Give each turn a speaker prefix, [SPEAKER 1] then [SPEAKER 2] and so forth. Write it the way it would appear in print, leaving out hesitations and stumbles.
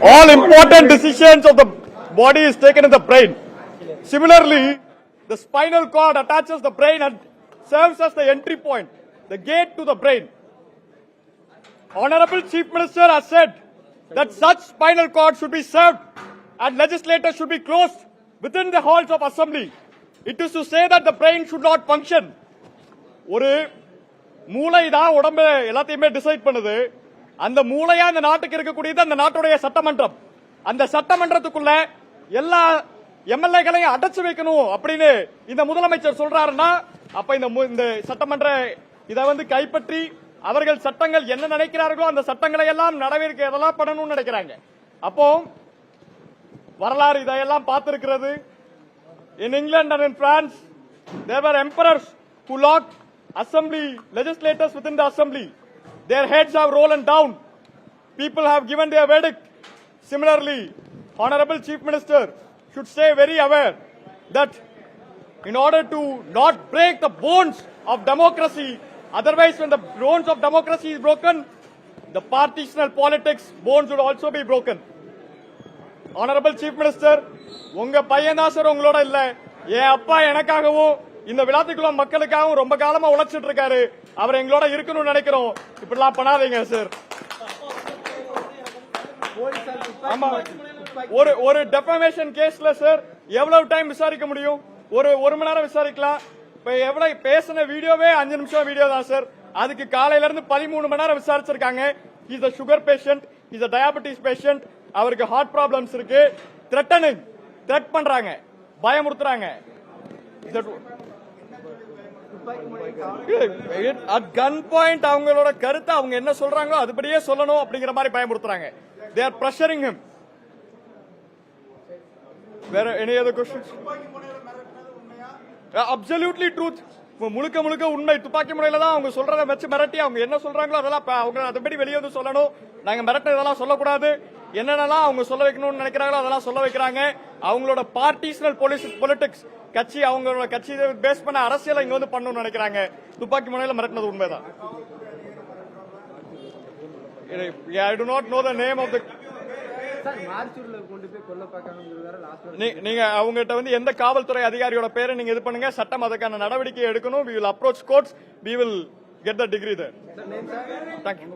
[SPEAKER 1] All important decisions of the body is taken in the brain. Similarly, the spinal cord attaches the brain and serves as the entry point, the gate to the brain. Honorable Chief Minister has said that such spinal cord should be served and legislators should be closed within the halls of assembly. It is to say that the brain should not function. ஒரு மூளை தான் உடம்பு எல்லாத்தையுமே decide பண்ணுது. அந்த மூளையா அந்த நாட்டுக்கு இருக்கக்கூடியது அந்த நாட்டுடைய சட்டமன்றம். அந்த சட்டமன்றத்துக்குள்ள எல்லா எம்எல்ஏக்களையும் அடைச்சு வைக்கணும் அப்படின்னு இந்த முதலமைச்சர் சொல்றாருன்னா அப்ப இந்த சட்டமன்ற இதை கைப்பற்றி அவர்கள் சட்டங்கள் என்ன நினைக்கிறார்களோ அந்த சட்டங்களை எல்லாம் நடவடிக்கை எதெல்லாம் பண்ணணும்னு நினைக்கிறாங்க. அப்போ வரலாறு இதையெல்லாம் பார்த்திருக்கிறது. In England and in France, there were emperors who locked assembly legislators within the assembly. Their heads have rolled down. People have given their verdict. Similarly, Honorable Chief Minister should stay very aware that in order to not break the bones of democracy, otherwise when the bones of democracy is broken, the partitional politics bones would also be broken. Honorable Chief Minister, உங்க பையன் தான் sir உங்களோட இல்ல. என் அப்பா எனக்காகவும் இந்த விளாத்திக்குளம் மக்களுக்காகவும் ரொம்ப காலமா உழைச்சிட்டு இருக்காரு. அவர் எங்களோட இருக்கணும்னு நினைக்கிறோம். இப்படிலாம் பண்ணாதீங்க சார். ஒரு டெஃபமேஷன் கேஸ்ல சார் எவ்வளவு டைம் விசாரிக்க முடியும்? ஒரு மணி நேரம் விசாரிக்கலாம். இப்ப எவ்வளவு பேசின வீடியோவே 5 நிமிஷம் வீடியோ தான் சார். அதுக்கு காலையில இருந்து 13 மணி நேரம் விசாரிச்சிருக்காங்க. Is a sugar patient, is a diabetes patient, அவருக்கு ஹார்ட் ப்ராப்ளம்ஸ் இருக்கு. த்ரெட் பண்றாங்க, பயமுறுத்துறாங்க. அட் கன் பாயிண்ட் அவங்களோட கருத்தை அவங்க என்ன சொல்றாங்களோ அதுபடியே சொல்லணும் அப்படிங்கிற மாதிரி பயமுறுத்துறாங்க. They are pressuring him. Where any other questions? Absolutely truth. முழுக்க உண்மை. துப்பாக்கி முனையில தான் அவங்க சொல்றத வச்சு மிரட்டி அவங்க என்ன சொல்றாங்களோ அதெல்லாம் அவங்க அதுபடி வெளியே வந்து சொல்லணும். நாங்க மிரட்ட இதெல்லாம் சொல்லக்கூடாது. என்னென்னலாம் அவங்க சொல்ல வைக்கணும்னு நினைக்கிறாங்களோ அதெல்லாம் சொல்ல வைக்கிறாங்க. அவங்களோட பார்ட்டிஷனல் பொலிட்டிக்ஸ் கட்சி அவங்களோட கட்சி பேஸ் பண்ண அரசியலை இங்க வந்து பண்ணணும்னு நினைக்கிறாங்க. துப்பாக்கி முனையில மிரட்டினது உண்மைதான். I do not know the name of the. நீங்க அவங்ககிட்ட எந்த காவல்துறை அதிகாரியோட பேரை நீங்க இது பண்ணுங்க. சட்டம் அதுக்கான நடவடிக்கை எடுக்கணும். We will approach courts. We will get the degree there. Thank you.